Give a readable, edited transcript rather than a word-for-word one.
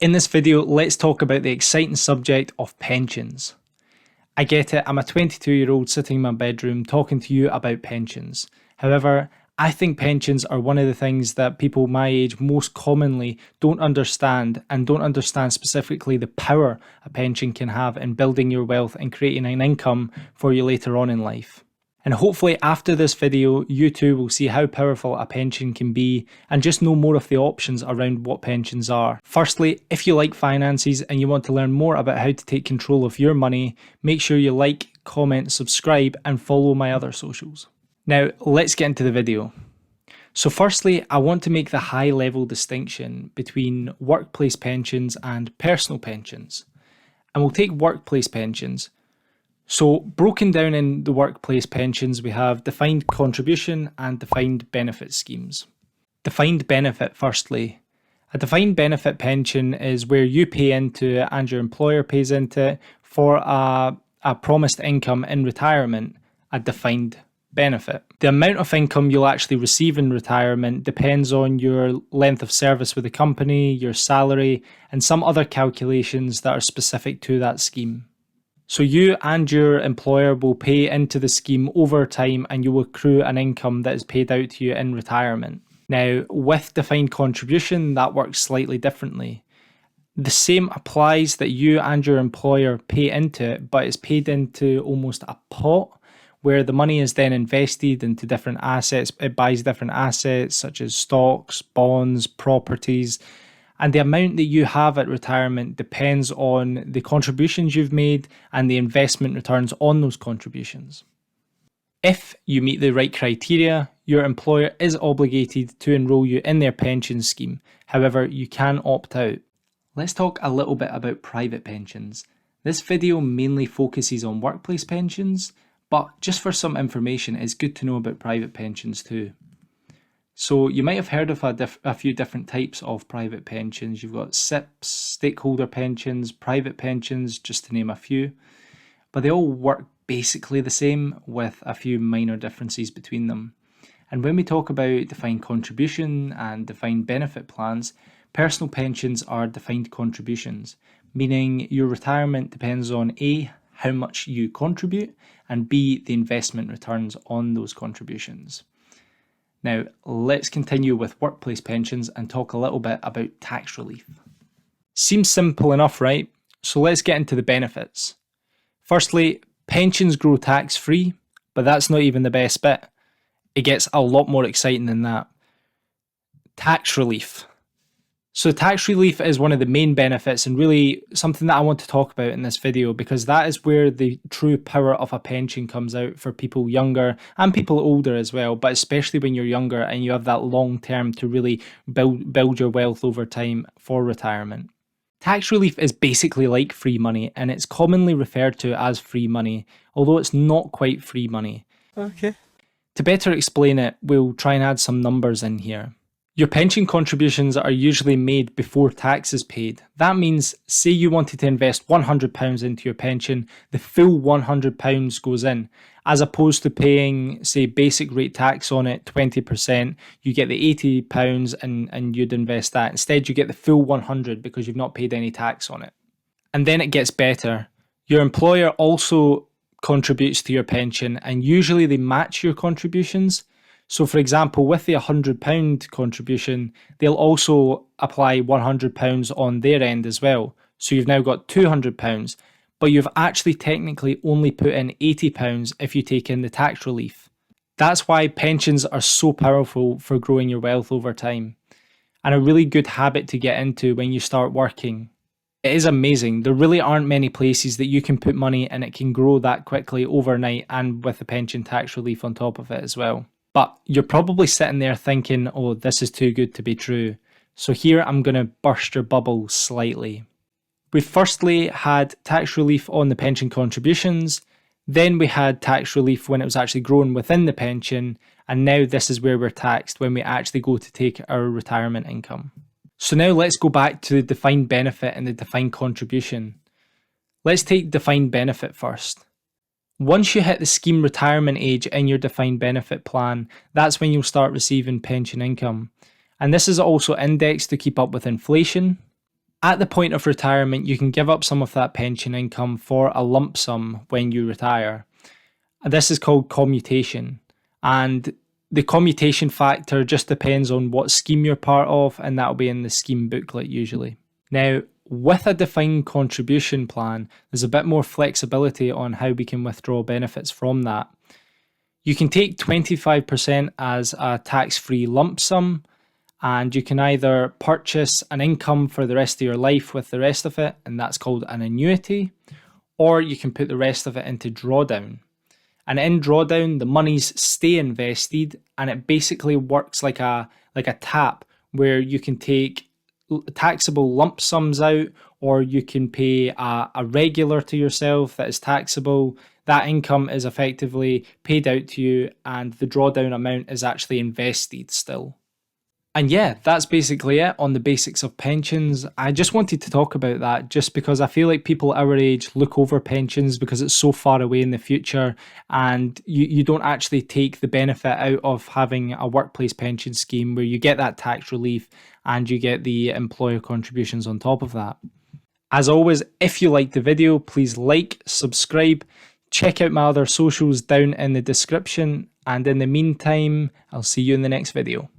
In this video, let's talk about the exciting subject of pensions. I get it, I'm a 22-year-old sitting in my bedroom talking to you about pensions. However, I think pensions are one of the things that people my age most commonly don't understand, and don't understand specifically the power a pension can have in building your wealth and creating an income for you later on in life. And hopefully after this video, you too will see how powerful a pension can be and just know more of the options around what pensions are. Firstly, if you like finances and you want to learn more about how to take control of your money, make sure you like, comment, subscribe and follow my other socials. Now, let's get into the video. So firstly, I want to make the high level distinction between workplace pensions and personal pensions. And we'll take workplace pensions. So broken down in the workplace pensions, we have defined contribution and defined benefit schemes. Defined benefit firstly. A defined benefit pension is where you pay into it and your employer pays into it for a promised income in retirement, a defined benefit. The amount of income you'll actually receive in retirement depends on your length of service with the company, your salary, and some other calculations that are specific to that scheme. So you and your employer will pay into the scheme over time and you will accrue an income that is paid out to you in retirement. Now, with defined contribution, that works slightly differently. The same applies that you and your employer pay into it, but it's paid into almost a pot where the money is then invested into different assets. It buys different assets such as stocks, bonds, properties. And the amount that you have at retirement depends on the contributions you've made and the investment returns on those contributions. If you meet the right criteria, your employer is obligated to enrol you in their pension scheme. However, you can opt out. Let's talk a little bit about private pensions. This video mainly focuses on workplace pensions, but just for some information, it's good to know about private pensions too. So you might have heard of a few different types of private pensions. You've got SIPs, stakeholder pensions, private pensions, just to name a few. But they all work basically the same with a few minor differences between them. And when we talk about defined contribution and defined benefit plans, personal pensions are defined contributions, meaning your retirement depends on A, how much you contribute, and B, the investment returns on those contributions. Now, let's continue with workplace pensions and talk a little bit about tax relief. Seems simple enough, right? So let's get into the benefits. Firstly, pensions grow tax-free, but that's not even the best bit. It gets a lot more exciting than that. Tax relief. So tax relief is one of the main benefits and really something that I want to talk about in this video, because that is where the true power of a pension comes out for people younger and people older as well, but especially when you're younger and you have that long term to really build your wealth over time for retirement. Tax relief is basically like free money, and it's commonly referred to as free money, although it's not quite free money. Okay. To better explain it, we'll try and add some numbers in here. Your pension contributions are usually made before tax is paid. That means, say you wanted to invest £100 into your pension, the full £100 goes in, as opposed to paying, say, basic rate tax on it, 20%, you get the £80 and you'd invest that. Instead, you get the full 100 because you've not paid any tax on it. And then it gets better. Your employer also contributes to your pension, and usually they match your contributions. So for example, with the £100 contribution, they'll also apply £100 on their end as well. So you've now got £200, but you've actually technically only put in £80 if you take in the tax relief. That's why pensions are so powerful for growing your wealth over time, and a really good habit to get into when you start working. It is amazing. There really aren't many places that you can put money and it can grow that quickly overnight, and with the pension tax relief on top of it as well. But you're probably sitting there thinking, oh, this is too good to be true. So here I'm going to burst your bubble slightly. We firstly had tax relief on the pension contributions, then we had tax relief when it was actually grown within the pension, and now this is where we're taxed when we actually go to take our retirement income. So now let's go back to the defined benefit and the defined contribution. Let's take defined benefit first. Once you hit the scheme retirement age in your defined benefit plan, that's when you'll start receiving pension income. And this is also indexed to keep up with inflation. At the point of retirement, you can give up some of that pension income for a lump sum when you retire. This is called commutation. And the commutation factor just depends on what scheme you're part of, and that'll be in the scheme booklet usually. Now, with a defined contribution plan, there's a bit more flexibility on how we can withdraw benefits from that. You can take 25% as a tax-free lump sum, and you can either purchase an income for the rest of your life with the rest of it, and that's called an annuity, or you can put the rest of it into drawdown. And in drawdown, the monies stay invested, and it basically works like a tap where you can take taxable lump sums out, or you can pay a regular to yourself that is taxable. That income is effectively paid out to you, and the drawdown amount is actually invested still. And yeah, that's basically it on the basics of pensions. I just wanted to talk about that just because I feel like people our age look over pensions because it's so far away in the future, and you don't actually take the benefit out of having a workplace pension scheme where you get that tax relief and you get the employer contributions on top of that. As always, if you liked the video, please like, subscribe, check out my other socials down in the description, and in the meantime, I'll see you in the next video.